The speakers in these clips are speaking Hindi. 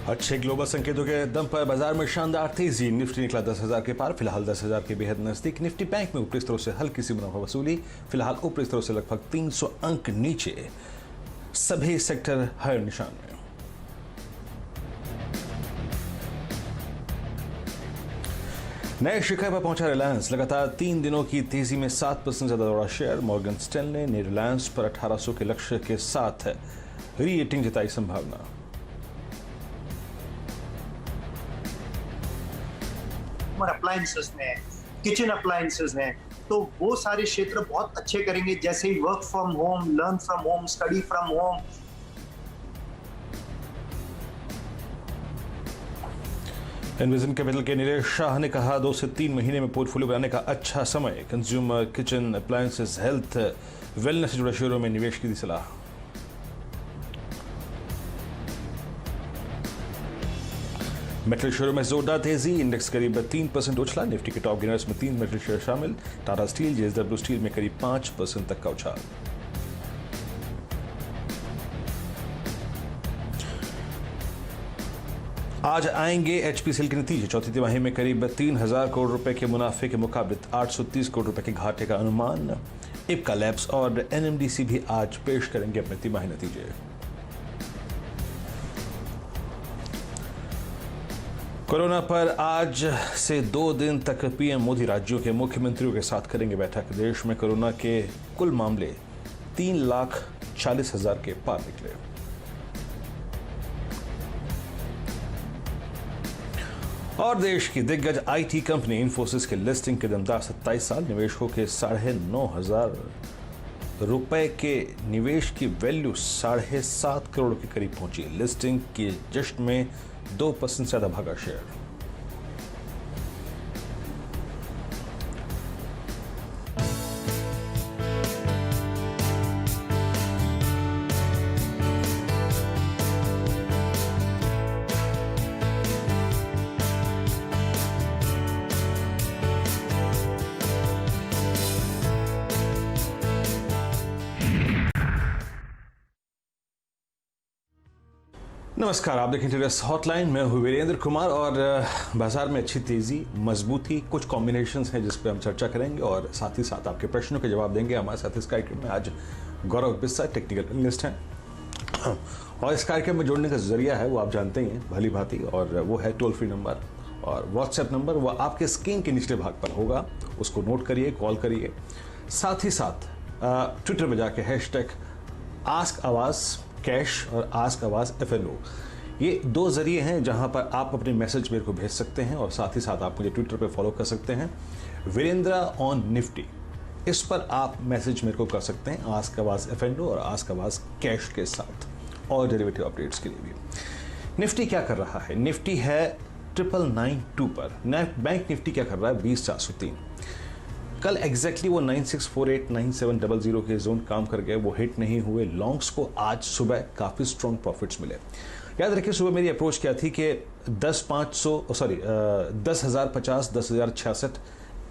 अच्छे ग्लोबल संकेतों के दम पर बाजार में शानदार तेजी। निफ्टी निकला 10,000 के पार, फिलहाल 10,000 के बेहद नजदीक। निफ्टी बैंक में ऊपरी स्तरों से हल्की सी मुनाफा वसूली, फिलहाल ऊपरी स्तरों से लगभग 300 अंक नीचे। सभी सेक्टर हायर निशान में। नए शिखर पर पहुंचा रिलायंस, लगातार 3 दिनों की तेजी में 7% ज्यादा दौड़ा शेयर। मॉर्गन स्टैनले ने रिलायंस पर 1800 के लक्ष्य के साथ री-रेटिंग जताई संभावना। अप्लायंसेस में, किचन अप्लायंसेस में, तो वो सारे क्षेत्र बहुत अच्छे करेंगे, जैसे ही work from home, learn from home, study from home. Envision Capital के नीलेश शाह ने कहा 2 से 3 महीने में पोर्टफोलियो बनाने का अच्छा समय। Consumer, kitchen appliances, health, wellness से जुड़े शेयरों में निवेश की दी सलाह। मेटल शेयरों में जोरदार तेजी, इंडेक्स करीब 3% उछला। निफ्टी के टॉप गेनर्स में 3 मेटल शेयर शामिल। टाटा स्टील, जेएसडब्ल्यू स्टील में करीब 5% तक का उछाल। आज आएंगे एचपीसीएल के नतीजे। चौथी तिमाही में करीब 3,000 करोड़ रुपए के मुनाफे के मुकाबले 830 करोड़ रुपए के घाटे का अनुमान। इप्का लैब्स और एनएमडीसी भी आज पेश करेंगे अपने तिमाही नतीजे। कोरोना पर आज से 2 दिन तक पीएम मोदी राज्यों के मुख्यमंत्रियों के साथ करेंगे बैठक। देश में कोरोना के कुल मामले 3,40,000 के पार निकले। और देश की दिग्गज आईटी कंपनी इन्फोसिस के लिस्टिंग के दमदार 27 साल। निवेशकों के 9,500 रुपए के निवेश की वैल्यू 7.5 करोड़ के करीब पहुंची। लिस्टिंग के जश्न में 2% से ज्यादा भागा शेयर। नमस्कार, आप देखें ट्रेडर्स हॉटलाइन। मैं हूं वीरेंद्र कुमार और बाजार में अच्छी तेजी, मजबूती, कुछ कॉम्बिनेशंस हैं जिस पे हम चर्चा करेंगे और साथ ही साथ आपके प्रश्नों के जवाब देंगे। हमारे साथ इस कार्यक्रम में आज गौरव बिस्सा, टेक्निकल एनालिस्ट हैं, और इस कार्यक्रम में जोड़ने का जरिया है वो आप जानते ही हैं भली भांति, और वो है टोल फ्री नंबर और व्हाट्सएप नंबर। वो आपके स्क्रीन के निचले भाग पर होगा, उसको नोट करिए, कॉल करिए। साथ ही साथ ट्विटर पर जाके हैशटैग आस्क आवाज कैश और आस्क आवाज FNO, ये 2 जरिए हैं जहां पर आप अपने मैसेज मेरे को भेज सकते हैं। और साथ ही साथ आप मुझे ट्विटर पे फॉलो कर सकते हैं, वीरेंद्र ऑन निफ्टी। इस पर आप मैसेज मेरे को कर सकते हैं आस्क आवाज FNO और आस्क आवाज कैश के साथ, और डेरिवेटिव अपडेट्स के लिए भी। निफ्टी क्या कर रहा है? निफ्टी है 9992 पर। बैंक निफ्टी क्या कर रहा है? 20,403। कल एग्जैक्टली वो 9648 9700 के जोन काम कर गए, वो हिट नहीं हुए। लॉन्ग्स को आज सुबह काफी स्ट्रॉन्ग प्रॉफिट्स मिले। याद रखिए सुबह मेरी अप्रोच क्या थी कि 10,050 10,066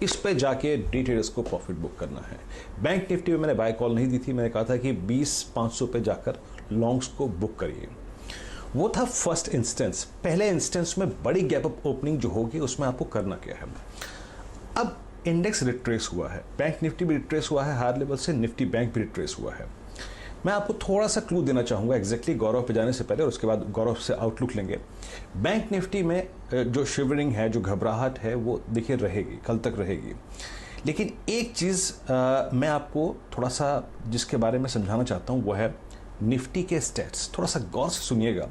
इस पे जाके डी ट्रेडर्स को प्रॉफिट बुक करना है। बैंक निफ्टी में मैंने बाय कॉल नहीं दी थी, मैंने कहा था कि 20,500 पे जाकर लॉन्ग्स को बुक करिए। वो था फर्स्ट इंस्टेंस। पहले इंस्टेंस में बड़ी गैप अप ओपनिंग जो होगी उसमें आपको करना क्या है। अब इंडेक्स रिट्रेस हुआ है, बैंक निफ्टी भी रिट्रेस हुआ है हायर लेवल से, निफ्टी बैंक भी रिट्रेस हुआ है। मैं आपको थोड़ा सा क्लू देना चाहूंगा एग्जैक्टली गौरव पे जाने से पहले, और उसके बाद गौरव से आउटलुक लेंगे। बैंक निफ्टी में जो शिवरिंग है, जो घबराहट है, वो देखिए रहेगी, कल तक रहेगी। लेकिन एक चीज मैं आपको थोड़ा सा जिसके बारे में समझाना चाहता हूं वो है निफ्टी के स्टेट्स। थोड़ा सा गौर से सुनिएगा।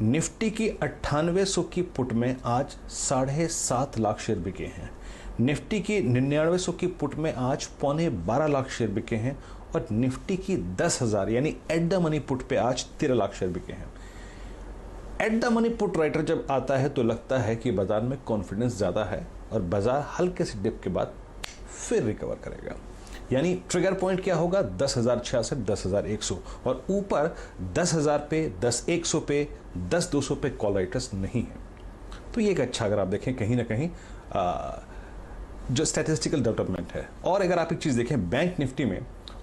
निफ्टी की 9800 की पुट में आज 7.5 लाख शेयर बिके हैं। निफ्टी की 9900 की पुट में आज 12.25 लाख शेयर बिके हैं, और निफ्टी की 10,000 यानी एट द मनी पुट पे आज 13 लाख शेयर बिके हैं। At the money put writer जब आता है तो लगता है कि बाजार में कॉन्फिडेंस ज्यादा है और बाजार हल्के से डिप के बाद फिर रिकवर करेगा। यानी ट्रिगर पॉइंट क्या होगा? 10,066, 10,100, और ऊपर 10,000 पे, 10,100 पे, 10,200 पे कॉल राइटर्स नहीं है। तो ये एक अच्छा, अगर आप देखें कहीं ना कहीं जो स्टैटिस्टिकल डेवलपमेंट है। और अगर आप एक चीज देखें बैंक निफ्टी में,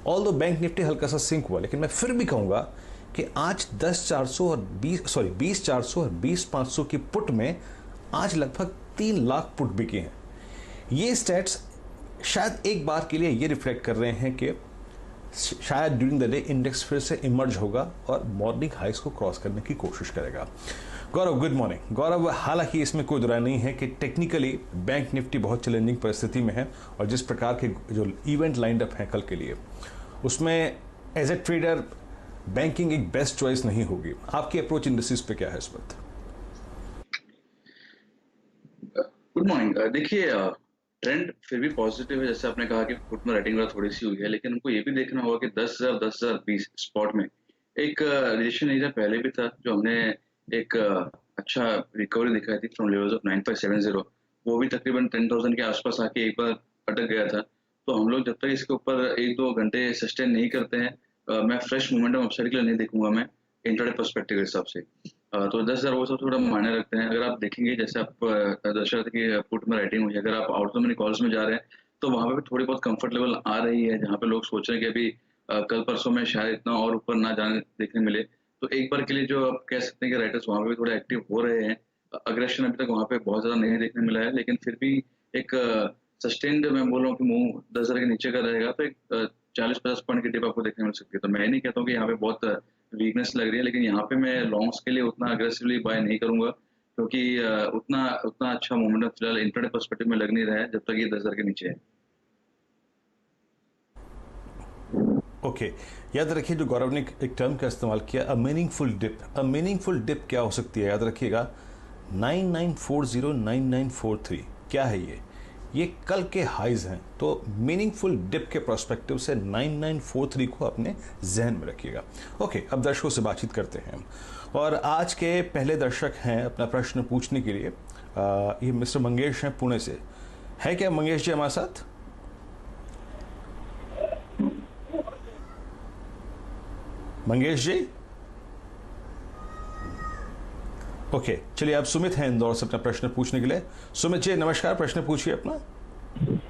ऑल्दो बैंक निफ्टी हल्का सा सिंक हुआ, लेकिन मैं फिर भी कहूंगा कि आज 10,400 और 20,400 और 20,500 की पुट में आज लगभग 3 लाख पुट बिके हैं। ये स्टैट्स शायद एक बार के लिए ये रिफ्लेक्ट कर रहे हैं कि शायद ड्यूरिंग द डे इंडेक्स फिर से इमर्ज होगा और मॉर्निंग हाइस को क्रॉस करने की कोशिश करेगा। गौरव, गुड मॉर्निंग। गौरव, हालांकि इसमें कोई दुराई नहीं है कि टेक्निकली बैंक निफ्टी बहुत चैलेंजिंग परिस्थिति में है और जिस प्रकार के जो इवेंट लाइंड अप हैं कल के लिए, उसमें एज ए ट्रेडर बैंकिंग एक बेस्ट चॉइस नहीं होगी। आपकी अप्रोच इंडस्ट्रीज पे क्या है इस वक्त? Good morning. देखिए, ट्रेंड फिर भी पॉजिटिव है। जैसे आपने कहा कि फुट में राइटिंग थोड़ी सी हुई है, लेकिन हमको ये भी देखना होगा कि 10,020 स्पॉट में एक रिजेक्शन एरिया पहले भी था, जो हमने एक अच्छा रिकवरी दिखाई थी फ्रॉम लेवल्स ऑफ 9570। वो भी तकरीबन 10,000 के आसपास आके एक बार अटक गया था। तो हम लोग जब तक इसके ऊपर 1-2 घंटे सस्टेन नहीं करते हैं, मैं फ्रेश मोमेंटम अपसाइड के लिए नहीं देखूंगा मैं इंट्राडे पर्सपेक्टिव के हिसाब से। तो 10,000 वो सब थोड़ा मायने रखते हैं। अगर आप देखेंगे, जैसे आप दर्शा की पुट में राइटिंग हुई है, अगर आप आउट ऑफ मनी कॉल्स में जा रहे हैं तो वहां पे भी थोड़ी बहुत कंफर्ट लेवल आ रही है, जहाँ पे लोग सोच रहे हैं कि अभी कल परसों में शायद इतना और ऊपर ना जाने देखने मिले। तो एक बार के लिए जो आप कह सकते हैं कि राइटर्स वहां पे भी थोड़े एक्टिव हो रहे हैं। अग्रेशन अभी तक वहां पे बहुत ज्यादा नहीं देखने मिला है, लेकिन फिर भी एक सस्टेन्ड, मैं बोल रहा हूँ कि मूव 10,000 के नीचे का रहेगा, तो एक 40-50 पॉइंट की डिप आपको देखने मिल सकती है। तो मैं नहीं कहता हूँ कि यहाँ पे बहुत वीकनेस लग रही है, लेकिन यहाँ पे मैं लॉन्ग्स के लिए उतना अग्रेसिवली बाय नहीं करूंगा, क्योंकि उतना उतना अच्छा मोमेंटम फिलहाल इंट्राडे पर्सपेक्टिव में लग नहीं रहा है जब तक ये 10,000 के नीचे है। ओके, याद रखिए जो गौरव ने एक टर्म का इस्तेमाल किया, a meaningful dip. A meaningful dip क्या हो सकती है? याद रखिएगा 9940 9943 क्या है ये कल के हाइज हैं। तो मीनिंगफुल डिप के प्रोस्पेक्टिव से 9943 को अपने जहन में रखिएगा। ओके, अब दर्शकों से बातचीत करते हैं और आज के पहले दर्शक हैं अपना प्रश्न पूछने के लिए। ये मिस्टर मंगेश हैं पुणे से। है क्या मंगेश जी हमारे साथ? मंगेश जी? ओके, चलिए आप सुमित हैं इंदौर से अपना प्रश्न पूछने के लिए। सुमित जी नमस्कार, प्रश्न पूछिए अपना।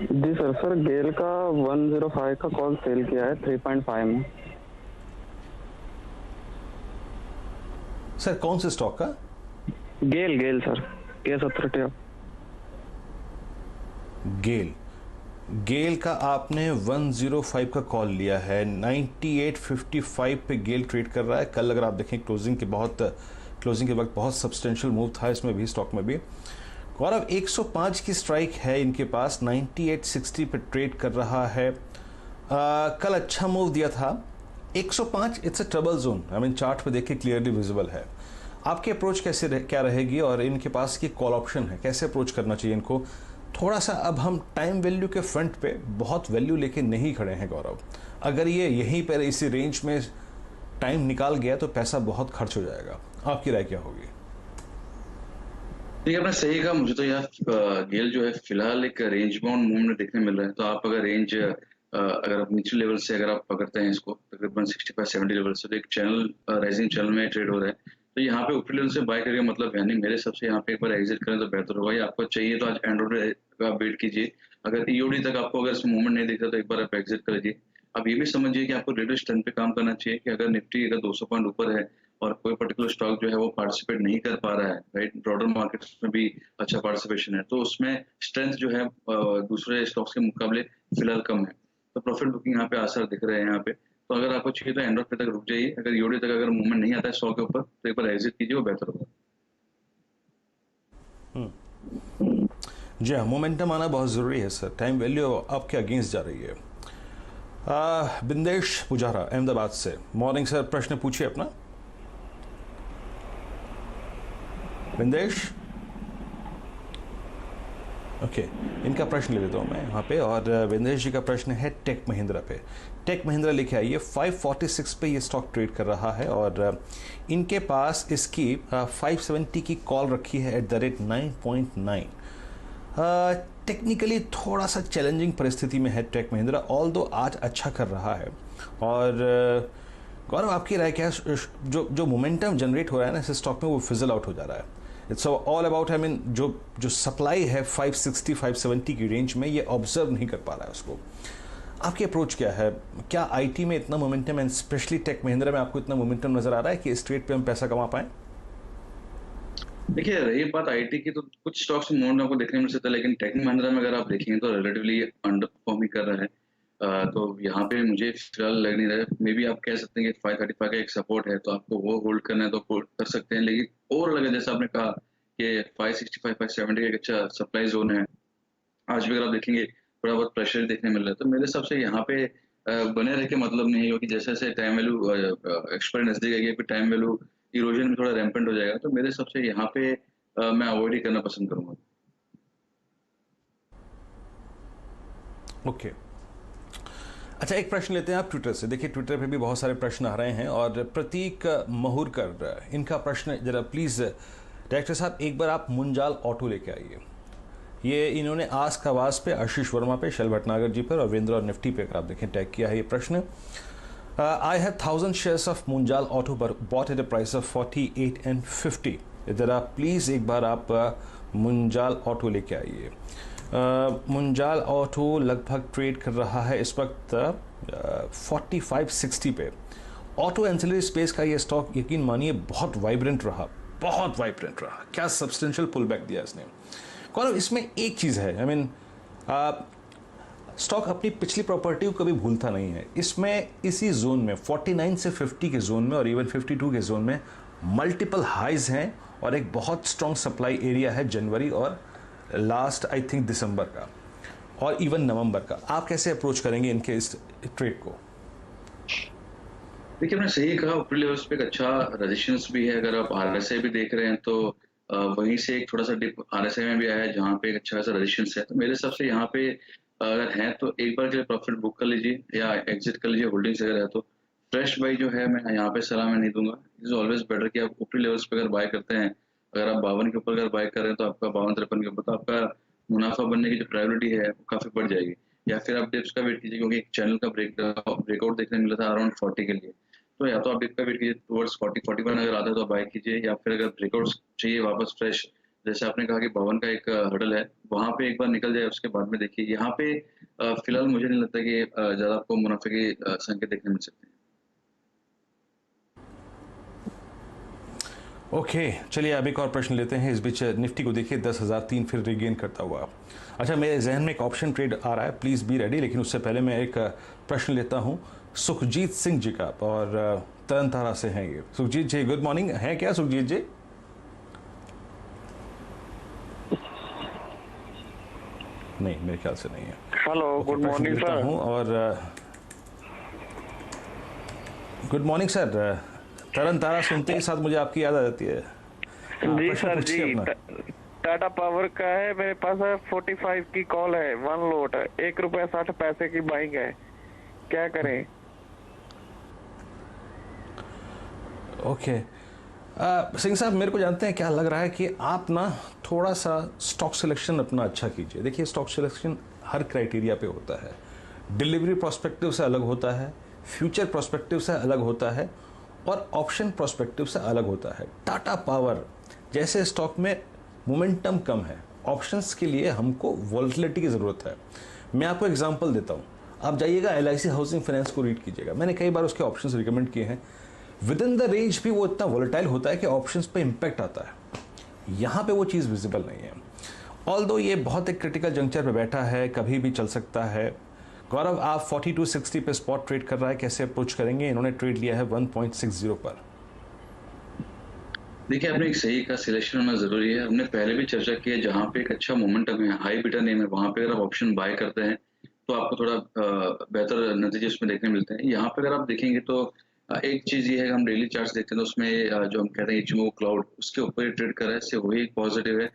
जी सर गेल का 105 का कॉल सेल किया है 3.5 में। सर कौन से स्टॉक का? गेल सर, K70। गेल का आपने 105 का कॉल लिया है। 98.55 पे गेल ट्रेड कर रहा है। कल अगर आप देखें क्लोजिंग के वक्त बहुत सब्सटेंशियल मूव था इसमें भी, स्टॉक में भी। गौरव 105 की स्ट्राइक है इनके पास, 98.60 पे ट्रेड कर रहा है। कल अच्छा मूव दिया था। 105 it's a trouble zone, I mean chart पे देखिए क्लियरली विजिबल है। आपकी अप्रोच क्या रहेगी और इनके पास की कॉल ऑप्शन है, कैसे अप्रोच करना चाहिए इनको? थोड़ा सा अब हम टाइम वैल्यू के फ्रंट पे बहुत वैल्यू लेके नहीं खड़े हैं गौरव। अगर ये यहीं पर इसी रेंज में टाइम निकाल गया तो पैसा बहुत खर्च हो जाएगा। आपकी राय क्या होगी? देखिए, आपने सही कहा। मुझे तो यार गेल जो है फिलहाल एक रेंज बाउंड मूवमेंट देखने मिल रहा है। तो आप अगर रेंज अगर आप नीचे लेवल से अगर आप पकड़ते हैं इसको तकरीबन 65-70 लेवल से, तो एक चैनल राइजिंग चैनल में ट्रेड हो रहा है। तो यहाँ पे ऊपरी लेवल से बाय करके मतलब है नहीं। मेरे हिसाब से यहाँ पे एक बार एग्जिट करें तो बेहतर होगा। या आपको चाहिए तो आज एंड्रॉइड का वेट कीजिए। अगर ईओडी तक आपको अगर इसमें मूवमेंट नहीं दिख रहा तो एक बार आप एग्जिट कर लीजिए। अब ये भी समझिए कि आपको रिलेटिव स्ट्रेंथ पे काम करना चाहिए कि अगर निफ्टी अगर 200 पॉइंट ऊपर है और कोई पर्टिकुलर स्टॉक जो है वो पार्टिसिपेट नहीं कर पा रहा है, राइट, ब्रॉडर मार्केट में भी अच्छा पार्टिसिपेशन है, तो उसमें स्ट्रेंथ जो है दूसरे स्टॉक्स के मुकाबले फिलहाल कम है। तो प्रॉफिट बुकिंग यहाँ पे आसार दिख रहे हैं यहाँ पे। तो अगर आपको चाहिए तो एंड ऑफ पे तक रुक जाइए। अगर ईओडी तक अगर मूवमेंट नहीं आता है 100 के ऊपर तो एक बार एग्जिट कीजिए, वो बेहतर होगा। जी हाँ, मोमेंटम आना बहुत ज़रूरी है सर। टाइम वैल्यू आपके अगेंस्ट जा रही है। बिंदेश पुजारा अहमदाबाद से। मॉर्निंग सर, प्रश्न पूछिए अपना। बिंदेश? ओके, इनका प्रश्न ले लेता हूँ मैं यहाँ पे। और बिंदेश जी का प्रश्न है टेक महिंद्रा पे। टेक महिंद्रा लिखे आइए 546 पे ये स्टॉक ट्रेड कर रहा है और इनके पास इसकी 570 की कॉल रखी है एट द रेट 9.9। टेक्निकली थोड़ा सा चैलेंजिंग परिस्थिति में है टेक महिंद्रा, ऑल्दो आज अच्छा कर रहा है। और गौरव आपकी राय क्या है? जो मोमेंटम जनरेट हो रहा है ना इस स्टॉक में, वो फिजल आउट हो जा रहा है। It's all about, I mean जो सप्लाई है 560 570 की रेंज में, ये ऑब्जर्व नहीं कर पा रहा है उसको। आपकी अप्रोच क्या है? क्या आईटी में इतना momentum and specially tech Mahindra में आपको इतना मोमेंटम नजर आ रहा है कि इस ट्रेड पे हम पैसा कमा पाएं? देखिए, रही बात आईटी की, तो कुछ स्टॉक्स में मोड़ आपको देखने मिल सकता है, लेकिन टेक महिंद्रा में अगर आप देखेंगे तो रिलेटिवली अंडर परफॉर्म ही कर रहा है। तो यहाँ पे मुझे फिलहाल लग नहीं रहा है। मे बी आप कह सकते हैं कि 535 का एक सपोर्ट है, तो आपको वो होल्ड करना है तो होल्ड कर सकते हैं, लेकिन ओवरऑल अगर जैसा आपने कहा कि 565 570 का एक अच्छा सप्लाई जोन है, आज भी अगर आप देखेंगे थोड़ा बहुत प्रेशर देखने मिल रहा है, तो मेरे हिसाब से यहाँ पे बने रह के मतलब नहीं है, क्योंकि जैसे जैसे टाइम वैल्यू एक्सपायरी नजदीक आएगी, फिर टाइम वैल्यू इरोजन में थोड़ा रैम्पेंट हो जाएगा, तो मेरे हिसाब से यहाँ पे मैं अवॉइड ही करना पसंद करूंगा। ओके, अच्छा एक प्रश्न लेते हैं आप ट्विटर से। देखिए ट्विटर पे भी बहुत सारे प्रश्न आ रहे हैं और प्रतीक महूरकर, इनका प्रश्न जरा प्लीज़ डायरेक्टर साहब एक बार आप मुंजाल ऑटो लेके आइए। ये इन्होंने आस्क आवाज़ पे आशीष वर्मा पे, शैल भटनागर जी पर, रविंद्र और निफ्टी पे अगर आप देखें टैग किया है ये प्रश्न। I have 1000 shares of Munjal auto bought at a price of 48 and 50। जरा प्लीज़ एक बार आप मुंजाल ऑटो लेके आइए। मुंजाल ऑटो लगभग ट्रेड कर रहा है इस वक्त 45-60 पे। ऑटो एंसिलरी स्पेस का ये स्टॉक यकीन मानिए बहुत वाइब्रेंट रहा, बहुत वाइब्रेंट रहा। क्या सब्सटेंशियल पुल बैक दिया इसने। गौरव इसमें एक चीज़ है, आई मीन स्टॉक अपनी पिछली प्रॉपर्टी को कभी भूलता नहीं है। इसमें इसी जोन में 49 से 50 के जोन में और इवन 52 के जोन में मल्टीपल हाइज हैं और एक बहुत स्ट्रॉन्ग सप्लाई एरिया है जनवरी और लास्ट आई थिंक दिसंबर का और इवन नवंबर का। आप कैसे अप्रोच करेंगे इनके इस ट्रेड को? देखिए, आपने सही कहा, ऊपरी लेवल्स पे एक अच्छा रेजिस्टेंस भी है। अगर आप आरएसआई भी देख रहे हैं तो वहीं से एक थोड़ा सा डिप आरएसआई में भी आया है, जहाँ पे एक अच्छा खासा रेजिस्टेंस है। तो मेरे हिसाब से यहाँ पे अगर है तो एक बार के लिए प्रॉफिट बुक कर लीजिए या एग्जिट कर लीजिए, होल्डिंग्स अगर है तो। फ्रेश बाई जो है मैं यहाँ पे सलाह मैं नहीं दूंगा। इट इज ऑलवेज बेटर कि आप ऊपरी लेवल्स पे अगर बाय करते हैं, अगर आप 52 के ऊपर अगर बाय कर रहे हैं तो आपका 52-53 के ऊपर, तो आपका मुनाफा बनने की जो प्रायोरिटी है वो काफी बढ़ जाएगी। या फिर आप डिप्स का वेट कीजिए, क्योंकि एक चैनल का ब्रेकआउट देखने मिला था अराउंड 40 के लिए। तो या तो आप डिप का वेट कीजिए टुवर्ड्स 40-41 अगर आता है तो बाय कीजिए, या फिर अगर ब्रेकआउट चाहिए वापस फ्रेश, जैसे आपने कहा कि 52 का एक हर्डल है, वहां पे एक बार निकल जाए उसके बाद में देखिए। यहाँ पे फिलहाल मुझे नहीं लगता कि ज्यादा आपको मुनाफे के संकेत देखने मिल सकते हैं। ओके चलिए अब एक और प्रश्न लेते हैं। इस बीच निफ्टी को देखिए 10,003 फिर रिगेन करता हुआ। अच्छा मेरे जहन में एक ऑप्शन ट्रेड आ रहा है, प्लीज़ बी रेडी, लेकिन उससे पहले मैं एक प्रश्न लेता हूं सुखजीत सिंह जी का, और तरन तारा से हैं ये। सुखजीत जी गुड मॉर्निंग, है क्या सुखजीत जी? नहीं मेरे ख्याल से नहीं है। Hello good morning sir. हूँ और गुड मॉर्निंग सर। तरन तारा सुनते ही साथ मुझे आपकी याद आ जाती है। जी सर जी, टाटा पावर का है मेरे पास, 45 की कॉल है, 1 लोट है, ₹1.60 की बाइंग है, क्या करें? ओके सिंह साहब, मेरे को जानते हैं क्या लग रहा है कि आप ना थोड़ा सा स्टॉक सिलेक्शन अपना अच्छा कीजिए। देखिए स्टॉक सिलेक्शन हर क्राइटेरिया पे होता है, डिलीवरी प्रोस्पेक्टिव से अलग होता है, फ्यूचर प्रोस्पेक्टिव से अलग होता है और ऑप्शन प्रोस्पेक्टिव से अलग होता है। टाटा पावर जैसे स्टॉक में मोमेंटम कम है, ऑप्शंस के लिए हमको वॉलेटिलिटी की ज़रूरत है। मैं आपको एग्जांपल देता हूँ, आप जाइएगा LIC हाउसिंग फाइनेंस को रीड कीजिएगा, मैंने कई बार उसके ऑप्शंस रिकमेंड किए हैं। विद इन द रेंज भी वो इतना वॉलेटाइल होता है कि ऑप्शंस पे इम्पैक्ट आता है। यहाँ पे वो चीज़ विजिबल नहीं है। ऑल्दो ये बहुत एक क्रिटिकल जंक्चर पे बैठा है, कभी भी चल सकता है। गौरव आप 4260 पे स्पॉट ट्रेड कर रहा है, कैसे अप्रोच करेंगे? इन्होंने ट्रेड लिया है 1.60 पर। देखिए, आपने एक सही का सिलेक्शन होना जरूरी है। हमने पहले भी चर्चा की है, जहाँ पे एक अच्छा मोमेंटम है, हाई बीटा नेम है, वहां पे अगर आप ऑप्शन बाय करते हैं तो आपको थोड़ा बेहतर नतीजे उसमें देखने मिलते हैं। यहाँ पे अगर आप देखेंगे तो एक चीज ये है कि हम डेली चार्ट्स देखते हैं तो उसमें जो हम कहते हैं इचिमो क्लाउड, उसके ऊपर ही ट्रेड कर रहा है, इससे वही एक पॉजिटिव है।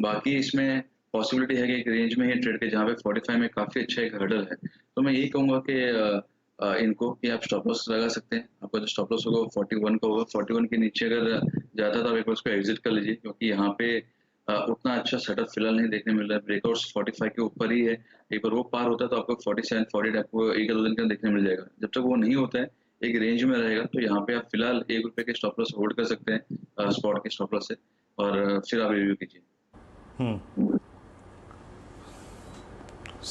बाकी इसमें पॉसिबिलिटी है कि एक रेंज में ही ट्रेड के, जहाँ पे 45 में काफी अच्छा एक हर्डल है। तो मैं यही कहूंगा कि इनको कि आप स्टॉप लॉस लगा सकते हैं। आपका जो स्टॉप लॉस होगा 41 का होगा, 41 के नीचे अगर जाता तो आप एक बार उसको एग्जिट कर लीजिए, क्योंकि यहाँ पे उतना अच्छा सेटअप फिलहाल नहीं देखने मिल रहा है। ब्रेकआउट्स 45 के ऊपर ही है, एक बार वो पार होता है तो आपको 47 48 आपको एक दो दिन के देखने मिल जाएगा। जब तक वो नहीं होता है, एक रेंज में रहेगा, तो यहाँ पे आप फिलहाल ₹1 के स्टॉप लॉस होल्ड कर सकते हैं स्पॉट के स्टॉप लॉस से, और फिर आप रिव्यू कीजिए।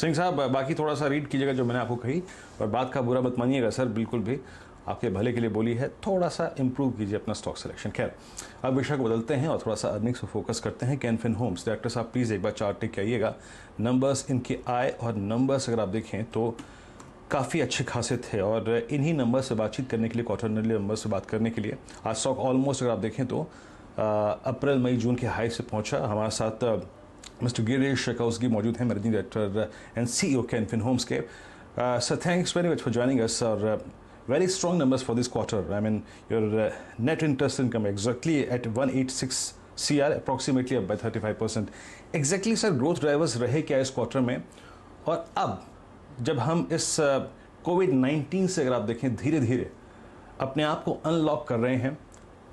सिंह साहब बाकी थोड़ा सा रीड कीजिएगा जो मैंने आपको कही, और बात का बुरा मत मानिएगा सर, बिल्कुल भी आपके भले के लिए बोली है, थोड़ा सा इंप्रूव कीजिए अपना स्टॉक सिलेक्शन। खैर अब विषय को बदलते हैं और थोड़ा सा अर्निंग्स को फोकस करते हैं। कैन फिन होम्स डायरेक्टर साहब प्लीज़ एक बार चार्ट टिक आइएगा। नंबर्स इनके आए और नंबर्स अगर आप देखें तो काफ़ी अच्छे खासे थे, और इन्हीं नंबर से बातचीत करने के लिए, क्वार्टरली नंबर से बात करने के लिए आज स्टॉक ऑलमोस्ट अगर आप देखें तो अप्रैल मई जून के हाई से पहुंचा। हमारे साथ मिस्टर गिरीश कौसगी मौजूद हैं, managing director and CEO Can Fin Homes के। Sir thanks very much for joining us. और very strong numbers for this quarter. I mean, your net interest income exactly at 186 CR, approximately up by 35%. Exactly sir, growth drivers रहे क्या इस क्वार्टर में? और अब जब हम इस कोविड-19 से अगर आप देखें धीरे धीरे अपने आप को अनलॉक कर रहे हैं,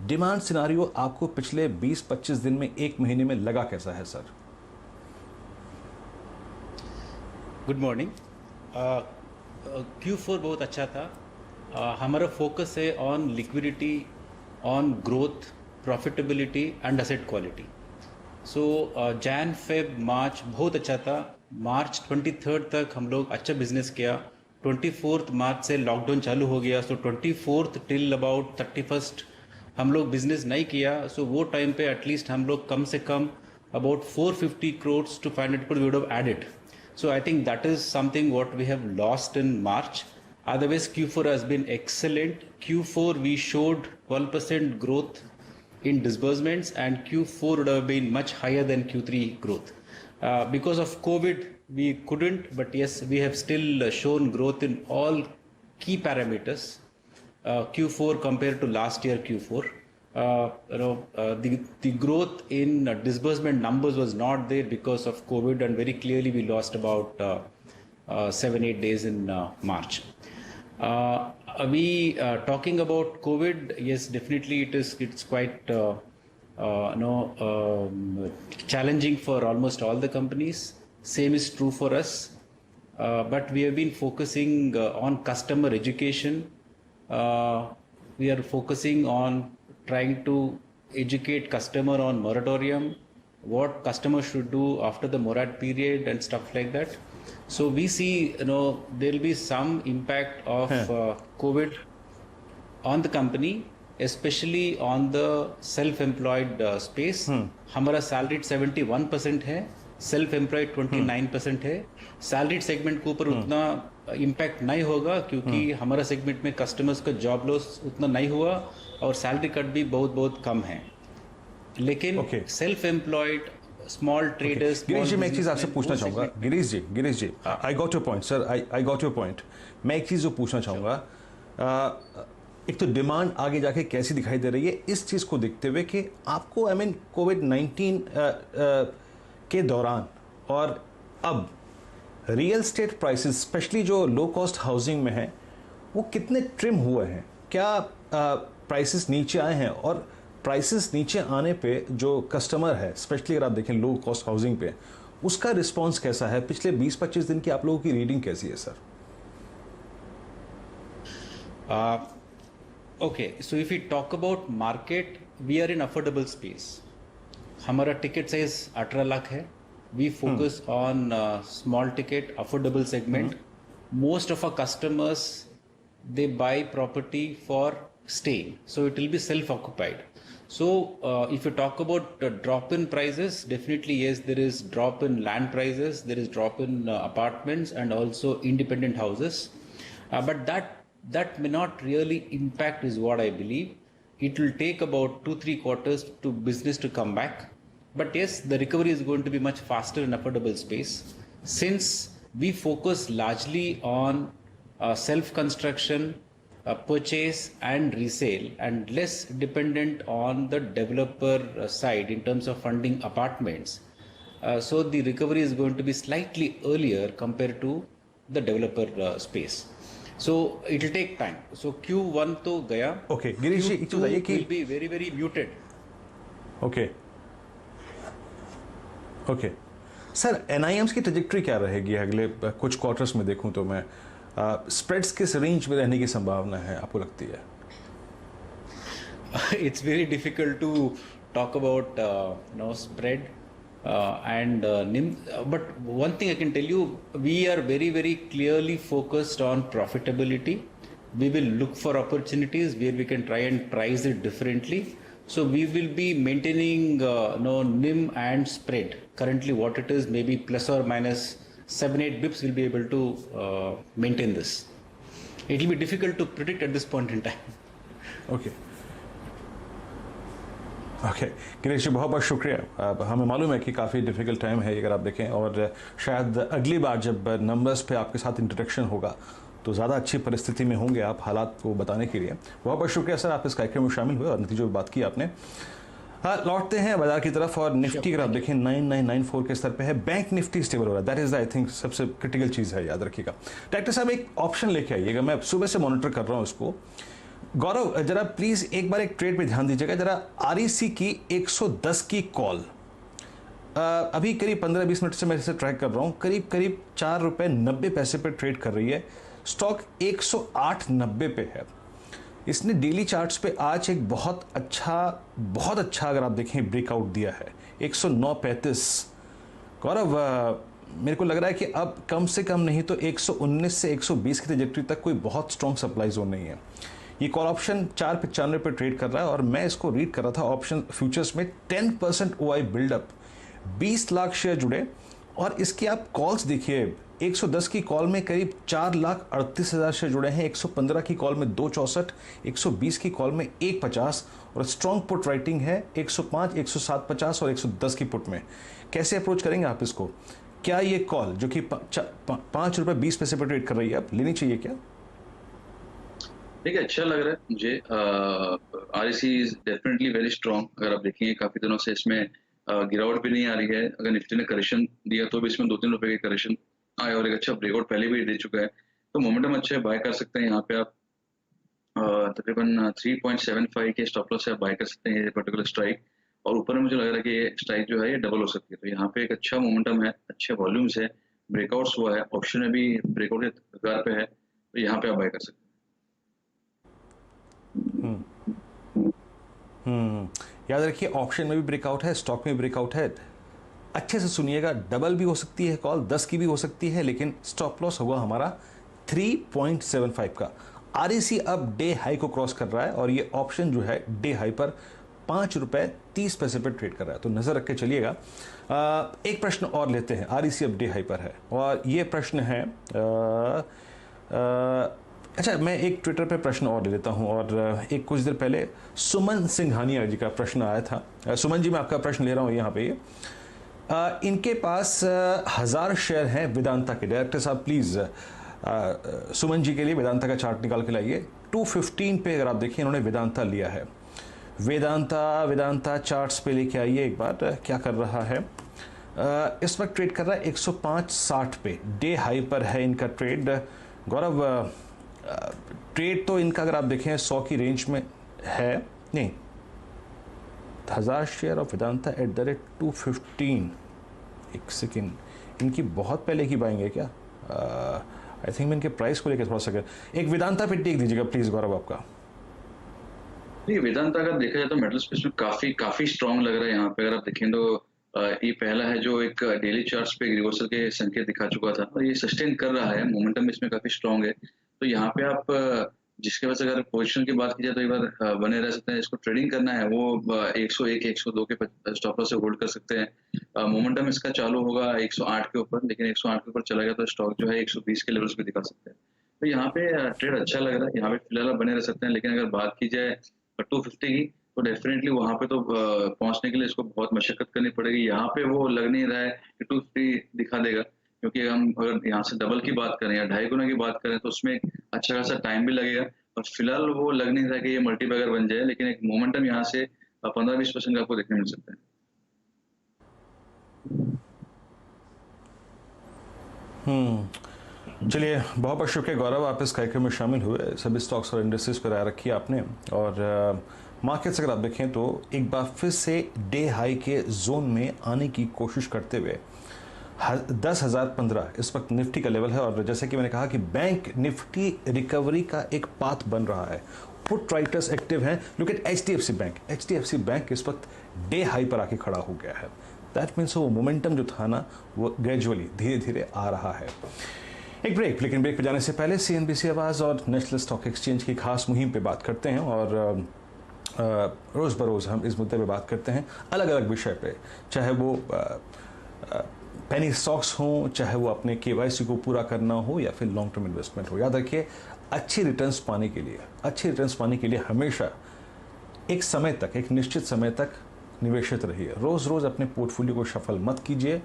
डिमांड सिनारियो आपको पिछले 20-25 दिन में, एक महीने में लगा कैसा है सर? Good morning. Q4 बहुत अच्छा था। हमारा फोकस है on liquidity, on growth, profitability and asset quality. So Jan Feb March बहुत अच्छा था। मार्च 23 तक हम लोग अच्छा बिजनेस किया। 24 मार्च से लॉकडाउन चालू हो गया, सो 24 टिल अबाउट 31 हम लोग बिजनेस नहीं किया। सो वो टाइम पे एटलीस्ट हम लोग कम से come about 450 crores to 500 crores we would have added. So I think that is something what we have lost in March. Otherwise, Q4 has been excellent. Q4 we showed 12% growth in disbursements, and Q4 would have been much higher than Q3 growth. Because of COVID, we couldn't, but yes, we have still shown growth in all key parameters. Q4 compared to last year Q4. The growth in disbursement numbers was not there because of COVID, and very clearly we lost about 7-8 days in March. We talking about COVID, yes, definitely it's quite challenging for almost all the companies. Same is true for us, but we have been focusing on customer education. We are focusing on trying to educate customer on moratorium, what customer should do after the morat period and stuff like that. So we see, there will be some impact of COVID on the company, especially on the self-employed space. हमारा salaried 71% है, self-employed 29% है। salaried segment के ऊपर उतना impact नहीं होगा क्योंकि हमारा segment में customers का job loss उतना नहीं हुआ और salary cut भी बहुत कम है। लेकिन self-employed स्मॉल ट्रेडर्स। गिरीश जी मैं एक चीज़ आपसे पूछना चाहूँगा। Girish ji I got your point sir, I got your point. मैं एक चीज़ जो पूछना चाहूँगा, एक तो डिमांड आगे जाके कैसी दिखाई दे रही है इस चीज़ को देखते हुए कि आपको कोविड-19 के दौरान और अब रियल स्टेट प्राइसेस स्पेशली जो लो कॉस्ट हाउसिंग में है वो कितने ट्रिम हुए हैं? क्या प्राइसेस नीचे आए हैं? और प्राइसेस नीचे आने पे जो कस्टमर है, स्पेशली अगर आप देखें लो कॉस्ट हाउसिंग पे, उसका रिस्पांस कैसा है? पिछले 20-25 दिन की आप लोगों की रीडिंग कैसी है sir? Okay, so if we talk about market, we are in affordable space. हमारा टिकट साइज 18 लाख है। We focus on small ticket, affordable segment. Most of our customers, they buy property for staying, so it will be self-occupied. So if you talk about drop in prices, definitely yes, there is drop in land prices, there is drop in apartments and also independent houses, but that may not really impact is what I believe. It will take about 2-3 quarters to business to come back, but yes, the recovery is going to be much faster in affordable space since we focus largely on self-construction, purchase and resale, and less dependent on the developer side in terms of funding apartments. So the recovery is going to be slightly earlier compared to the developer space. So it will take time. So Q1 तो गया. Okay, गिरीश जी एक चीज़ बताइए कि will be very muted. Okay. Sir NIMs की ट्रेजेक्टरी क्या रहेगी अगले कुछ क्वार्टर्स में? देखूं तो मैं स्प्रेड्स किस रेंज में रहने की संभावना है आपको लगती है? It's very difficult to talk about spread. and NIM. But one thing I can tell you, we are very, very clearly focused on profitability. We will look for opportunities where we can try and price it differently. So we will be maintaining NIM and spread. Currently what it is, maybe plus or minus 7-8 bips, we'll be able to maintain this. It will be difficult to predict at this point in time. Okay Girish ji, बहुत बहुत शुक्रिया। हमें मालूम है कि काफ़ी डिफ़िकल्ट टाइम है अगर आप देखें, और शायद अगली बार जब नंबर्स पे आपके साथ इंट्रोडक्शन होगा तो ज़्यादा अच्छी परिस्थिति में होंगे आप हालात को बताने के लिए। बहुत बहुत शुक्रिया सर, आप इस कार्यक्रम में शामिल हुए और नतीजों की बात की आपने। हाँ, लौटते हैं बाजार की तरफ, और निफ्टी अगर आप देखें 9994 के स्तर पे है। बैंक निफ्टी स्टेबल हो रहा है, दैट इज़ आई थिंक सबसे क्रिटिकल चीज़ है, याद रखिएगा। डायरेक्टर साहब एक ऑप्शन लेके आइएगा, मैं सुबह से मॉनिटर कर रहा हूँ इसको। गौरव जरा प्लीज़ एक बार एक ट्रेड पे ध्यान दीजिएगा जरा। REC की 110 की कॉल अभी करीब 15-20 मिनट से मैं इसे ट्रैक कर रहा हूँ, करीब करीब ₹4.90 पे ट्रेड कर रही है। स्टॉक 108.90 पे है। इसने डेली चार्ट्स पे आज एक बहुत अच्छा अगर आप देखें ब्रेकआउट दिया है, 109.35। गौरव मेरे को लग रहा है कि अब कम से कम नहीं तो 119 से 120 की ट्रैजेक्टरी तक कोई बहुत स्ट्रॉन्ग सप्लाई जोन नहीं है। ये कॉल ऑप्शन 4.95 पे ट्रेड कर रहा है, और मैं इसको रीड कर रहा था ऑप्शन फ्यूचर्स में 10% OI बिल्डअप, 20 लाख शेयर जुड़े, और इसके आप कॉल्स देखिए, 110 की कॉल में करीब 4,38,000 शेयर जुड़े हैं, 115 की कॉल में 264, 120 की कॉल में 150, और स्ट्रॉन्ग पुट राइटिंग है 105, 107.50 और 110 की पुट में। कैसे अप्रोच करेंगे आप इसको? क्या ये कॉल जो कि ₹5.20 पर ट्रेड कर रही है, आप लेनी चाहिए क्या? देखिए, अच्छा लग रहा है मुझे। REC is definitely very strong. अगर आप देखेंगे काफी दिनों से इसमें गिरावट भी नहीं आ रही है। अगर निफ्टी ने करेक्शन दिया तो भी इसमें 2-3 रुपए के करेक्शन आए, और एक अच्छा ब्रेकआउट पहले भी दे चुका है, तो मोमेंटम अच्छा है, बाय कर सकते हैं। यहाँ पे आप तकरीबन 3.75 के स्टॉप लॉस से बाय कर सकते हैं ये पर्टिकुलर स्ट्राइक, और ऊपर में मुझे लग रहा है कि ये स्ट्राइक जो है ये डबल हो सकती है। तो यहाँ पे एक अच्छा मोमेंटम है, अच्छे वॉल्यूम्स है, ब्रेकआउट्स हुआ है, ऑप्शन में भी ब्रेकआउट के कगार पे है, तो यहाँ पे आप बाय कर सकते हैं। याद रखिए ऑप्शन में भी ब्रेकआउट है, स्टॉक में ब्रेकआउट है। अच्छे से सुनिएगा, डबल भी हो सकती है कॉल, 10 की भी हो सकती है, लेकिन स्टॉप लॉस होगा हमारा 3.75 का। REC अब डे हाई को क्रॉस कर रहा है, और ये ऑप्शन जो है डे हाई पर ₹5.30 पर ट्रेड कर रहा है, तो नजर रख के चलिएगा। एक प्रश्न और लेते हैं। REC अब डे हाई पर है, और ये प्रश्न है अच्छा, मैं एक ट्विटर पे प्रश्न और ले लेता हूं, और एक कुछ देर पहले सुमन सिंघानिया जी का प्रश्न आया था। सुमन जी, मैं आपका प्रश्न ले रहा हूं यहाँ पे। इनके पास 1000 शेयर हैं वेदांता के। डायरेक्टर साहब प्लीज़ सुमन जी के लिए वेदांता का चार्ट निकाल के लाइए। 215 पे अगर आप देखिए इन्होंने वेदांता लिया है। वेदांता चार्ट्स पे लेके आइए एक बार, क्या कर रहा है। इस वक्त ट्रेड कर रहा है 105.60 पे, डे हाई पर है इनका ट्रेड। गौरव ट्रेड तो इनका अगर आप देखें 100 की रेंज में है, नहीं 1000 शेयर ऑफ वेदांता @215। एक सेकेंड, इनकी बहुत पहले की बाइंग है क्या? आई थिंक मैं इनके प्राइस को लेकर थोड़ा सा एक वेदांता पे टेक दीजिएगा प्लीज गौरव आपका। नहीं, वेदांता अगर देखा जाए तो मेटल स्पेस में काफी स्ट्रॉन्ग लग रहा है। यहाँ पे अगर आप देखें तो ये पहला है जो एक डेली चार्ट्स पे रिवर्सल के संकेत दिखा चुका था, और ये सस्टेन कर रहा है, मोमेंटम इसमें काफी स्ट्रॉन्ग है। तो यहाँ पे आप जिसके वजह से अगर पोजीशन की बात की जाए तो एक बार बने रह सकते हैं। इसको ट्रेडिंग करना है वो 101 102 के स्टॉप लॉस से होल्ड कर सकते हैं। मोमेंटम इसका चालू होगा 108 के ऊपर, लेकिन 108 के ऊपर चला गया तो स्टॉक जो है 120 के लेवल्स पे दिखा सकते हैं। तो यहाँ पे ट्रेड अच्छा लग रहा है, यहाँ पे फिलहाल बने रह सकते हैं। लेकिन अगर बात की जाए 250 की तो डेफिनेटली वहां पे तो पहुंचने के लिए इसको बहुत मशक्कत करनी पड़ेगी। यहाँ पे वो लग नहीं रहा है कि 250 दिखा देगा, क्योंकि हम अगर यहाँ से डबल की बात करें या 2.5 गुना की बात करें तो उसमें अच्छा खासा टाइम भी लगेगा, और फिलहाल वो लग नहीं रहा कि ये मल्टीबैगर बन जाए। लेकिन एक मोमेंटम यहाँ से 15-20% का आपको देखने मिल सकता है। चलिए, बहुत बहुत शुक्रिया गौरव, आप इस कार्यक्रम में शामिल हुए। सभी स्टॉक्स और इंडस्ट्रीज पर राय रखी आपने, और मार्केट्स अगर आप देखें तो एक बार फिर से डे हाई के जोन में आने की कोशिश करते हुए 10,015 इस वक्त निफ्टी का लेवल है। और जैसे कि मैंने कहा कि बैंक निफ्टी रिकवरी का एक पाथ बन रहा है, पुट राइटर्स एक्टिव हैं। लुक एट HDFC बैंक इस वक्त डे हाई पर आके खड़ा हो गया है। दैट मीन्स वो मोमेंटम जो था ना वो ग्रेजुअली धीरे धीरे आ रहा है। एक ब्रेक, लेकिन ब्रेक पे जाने से पहले CNBC आवाज़ और नेशनल स्टॉक एक्सचेंज की खास मुहिम पे बात करते हैं और रोज़ बरोज़ हम इस मुद्दे पे बात करते हैं अलग अलग विषय पे, चाहे वो पेनी स्टॉक्स हों, चाहे वो अपने KYC को पूरा करना हो या फिर लॉन्ग टर्म इन्वेस्टमेंट हो। याद रखिए, अच्छी रिटर्न्स पाने के लिए हमेशा एक समय तक, एक निश्चित समय तक निवेशित रहिए। रोज़ रोज़ अपने पोर्टफोलियो को शफल मत कीजिए,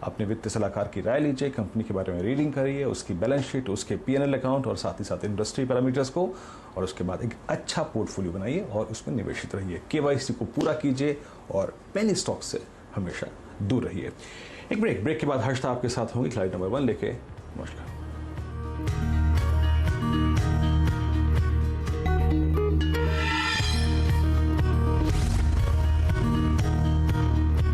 अपने वित्तीय सलाहकार की राय लीजिए, कंपनी के बारे में रीडिंग करिए, उसकी बैलेंस शीट, उसके P&L अकाउंट और साथ ही साथ इंडस्ट्री पैरामीटर्स को, और उसके बाद एक अच्छा पोर्टफोलियो बनाइए और उसमें निवेशित रहिए। KYC को पूरा कीजिए और पेनी स्टॉक से हमेशा दूर रहिए। एक ब्रेक के बाद हर्षता आपके साथ होंगी, खिलाड़ी नंबर 1 लेके। नमस्कार।